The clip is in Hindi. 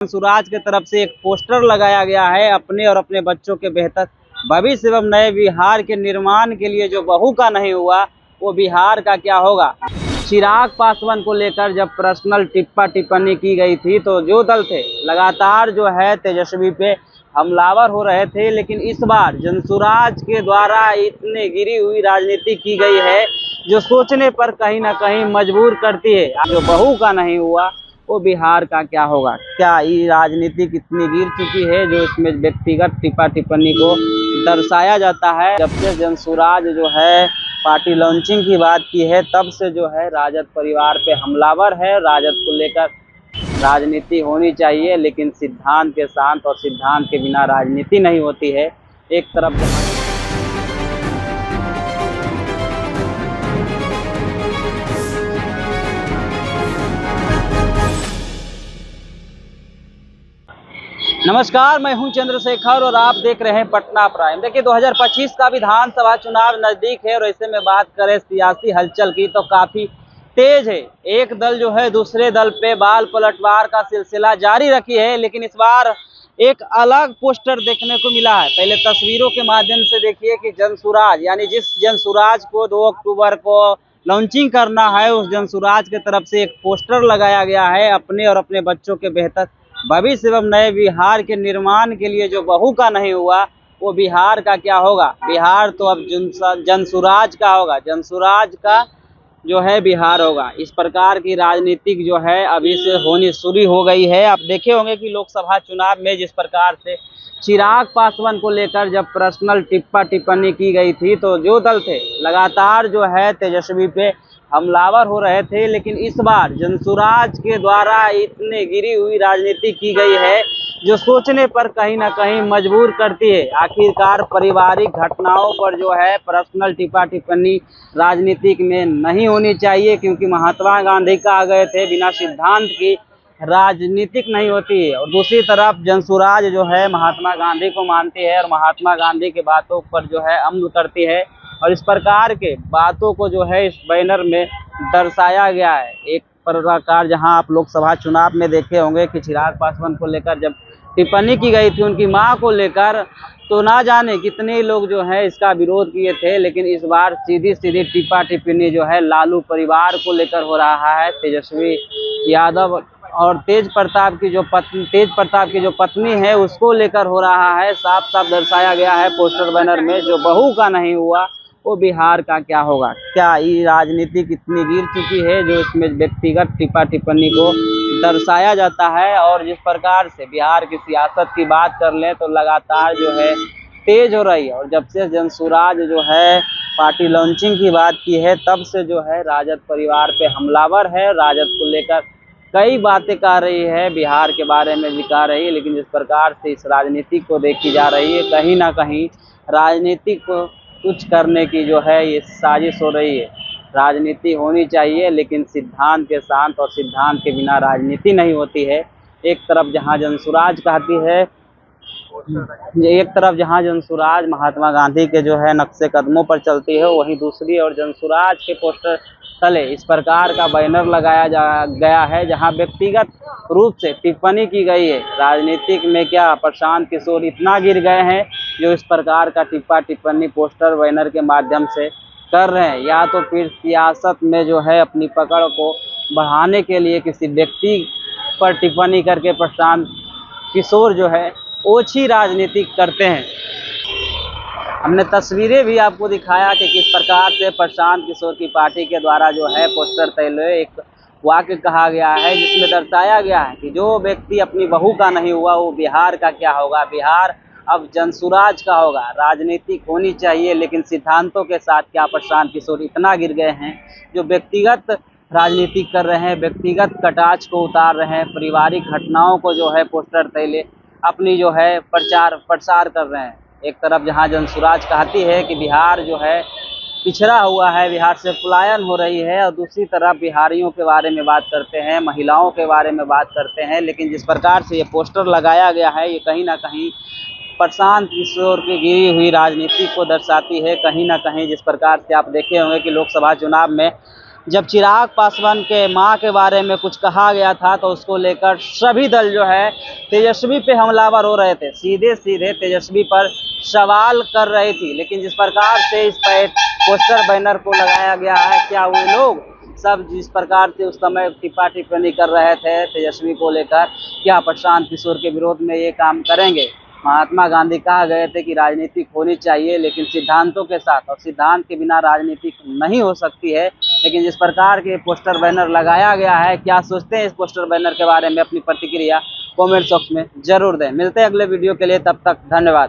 सुराज के तरफ से एक पोस्टर लगाया गया है अपने और अपने बच्चों के बेहतर भविष्य एवं नए बिहार के निर्माण के लिए जो बहू का नहीं हुआ वो बिहार का क्या होगा। चिराग पासवान को लेकर जब पर्सनल टिप्पणी की गई थी तो जो दल थे लगातार जो है तेजस्वी पे हमलावर हो रहे थे, लेकिन इस बार जनसुराज के द्वारा इतने गिरी हुई राजनीति की गई है जो सोचने पर कहीं ना कहीं मजबूर करती है। जो बहू का नहीं हुआ वो बिहार का क्या होगा। क्या ये राजनीति कितनी गिर चुकी है जो इसमें व्यक्तिगत टिप्पणी को दर्शाया जाता है। जब से जनसुराज जो है पार्टी लॉन्चिंग की बात की है तब से जो है राजद परिवार पे हमलावर है। राजद को लेकर राजनीति होनी चाहिए लेकिन सिद्धांत के साथ, और सिद्धांत के बिना राजनीति नहीं होती है। एक तरफ नमस्कार, मैं हूं चंद्रशेखर और आप देख रहे हैं पटना प्राइम। देखिए 2025 का विधानसभा चुनाव नजदीक है और ऐसे में बात करें सियासी हलचल की तो काफी तेज है। एक दल जो है दूसरे दल पे बाल पलटवार का सिलसिला जारी रखी है, लेकिन इस बार एक अलग पोस्टर देखने को मिला है। पहले तस्वीरों के माध्यम से देखिए कि जनसुराज यानी जिस जनसुराज को 2 अक्टूबर को लॉन्चिंग करना है उस जनसुराज के तरफ से एक पोस्टर लगाया गया है अपने और अपने बच्चों के बेहतर भविष्य एवं नए बिहार के निर्माण के लिए जो बहू का नहीं हुआ वो बिहार का क्या होगा। बिहार तो अब जनसुराज का होगा, जनसुराज का जो है बिहार होगा। इस प्रकार की राजनीतिक जो है अभी से होनी शुरू हो गई है। आप देखे होंगे कि लोकसभा चुनाव में जिस प्रकार से चिराग पासवान को लेकर जब पर्सनल टिप्पणी की गई थी तो जो दल थे लगातार जो है तेजस्वी पे हमलावर हो रहे थे, लेकिन इस बार जनसुराज के द्वारा इतने गिरी हुई राजनीति की गई है जो सोचने पर कहीं ना कहीं मजबूर करती है। आखिरकार पारिवारिक घटनाओं पर जो है पर्सनल टिप्पणी राजनीतिक में नहीं होनी चाहिए, क्योंकि महात्मा गांधी कहा गए थे बिना सिद्धांत की राजनीतिक नहीं होती है। और दूसरी तरफ जनसुराज जो है महात्मा गांधी को मानती है और महात्मा गांधी की बातों पर जो है अमल करती है, और इस प्रकार के बातों को जो है इस बैनर में दर्शाया गया है। एक प्रकार जहां आप लोकसभा चुनाव में देखे होंगे कि चिराग पासवान को लेकर जब टिप्पणी की गई थी उनकी मां को लेकर, तो ना जाने कितने लोग जो है इसका विरोध किए थे, लेकिन इस बार सीधी सीधी टिप्पणी जो है लालू परिवार को लेकर हो रहा है। तेजस्वी यादव और तेज प्रताप की जो पत्नी है उसको लेकर हो रहा है। साफ साफ दर्शाया गया है पोस्टर बैनर में जो बहू का नहीं हुआ वो बिहार का क्या होगा। क्या ये राजनीति कितनी गिर चुकी है जो इसमें व्यक्तिगत टिप्पणी को दर्शाया जाता है। और जिस प्रकार से बिहार की सियासत की बात कर लें तो लगातार जो है तेज हो रही है, और जब से जनसुराज जो है पार्टी लॉन्चिंग की बात की है तब से जो है राजद परिवार पे हमलावर है। राजद को लेकर कई बातें कह रही है, बिहार के बारे में भी कह रही है, लेकिन जिस प्रकार से इस राजनीति को देखी जा रही है कहीं ना कहीं राजनीति को कुछ करने की जो है ये साजिश हो रही है। राजनीति होनी चाहिए लेकिन सिद्धांत के साथ, और सिद्धांत के बिना राजनीति नहीं होती है। एक तरफ जहां जनसुराज महात्मा गांधी के जो है नक्शे कदमों पर चलती है, वहीं दूसरी और जनसुराज के पोस्टर तले इस प्रकार का बैनर लगाया गया है जहां व्यक्तिगत रूप से टिप्पणी की गई है। राजनीतिक में क्या प्रशांत किशोर इतना गिर गए हैं जो इस प्रकार का टिप्पणी पोस्टर बैनर के माध्यम से कर रहे हैं, या तो फिर सियासत में जो है अपनी पकड़ को बढ़ाने के लिए किसी व्यक्ति पर टिप्पणी करके प्रशांत किशोर जो है ओछी राजनीति करते हैं। हमने तस्वीरें भी आपको दिखाया कि किस प्रकार से प्रशांत किशोर की पार्टी के द्वारा जो है पोस्टर तैले एक वाक्य कहा गया है जिसमें दर्शाया गया है कि जो व्यक्ति अपनी बहू का नहीं हुआ वो बिहार का क्या होगा। बिहार अब जनसुराज का होगा। राजनीतिक होनी चाहिए लेकिन सिद्धांतों के साथ क्या प्रशांत किशोर इतना गिर गए हैं जो व्यक्तिगत राजनीति कर रहे हैं, व्यक्तिगत कटाक्ष को उतार रहे हैं, पारिवारिक घटनाओं को जो है पोस्टर तैले अपनी जो है प्रचार कर रहे हैं। एक तरफ जहां जनसुराज कहती है कि बिहार जो है पिछड़ा हुआ है, बिहार से पलायन हो रही है, और दूसरी तरफ बिहारियों के बारे में बात करते हैं, महिलाओं के बारे में बात करते हैं। लेकिन जिस प्रकार से ये पोस्टर लगाया गया है ये कहीं ना कहीं प्रशांत किशोर की गिरी हुई राजनीति को दर्शाती है। कहीं ना कहीं जिस प्रकार से आप देखे होंगे कि लोकसभा चुनाव में जब चिराग पासवान के मां के बारे में कुछ कहा गया था तो उसको लेकर सभी दल जो है तेजस्वी पे हमलावर हो रहे थे, सीधे सीधे तेजस्वी पर सवाल कर रही थी। लेकिन जिस प्रकार से इस पर पोस्टर बैनर को लगाया गया है, क्या वो लोग सब जिस प्रकार से उस समय टिप्पा टिप्पणी कर रहे थे तेजस्वी को लेकर, क्या प्रशांत किशोर के विरोध में ये काम करेंगे? महात्मा गांधी कहा गए थे कि राजनीति होनी चाहिए लेकिन सिद्धांतों के साथ, और सिद्धांत के बिना राजनीति नहीं हो सकती है। लेकिन जिस प्रकार के पोस्टर बैनर लगाया गया है, क्या सोचते हैं इस पोस्टर बैनर के बारे में? अपनी प्रतिक्रिया कमेंट बॉक्स में जरूर दें। मिलते हैं अगले वीडियो के लिए, तब तक धन्यवाद।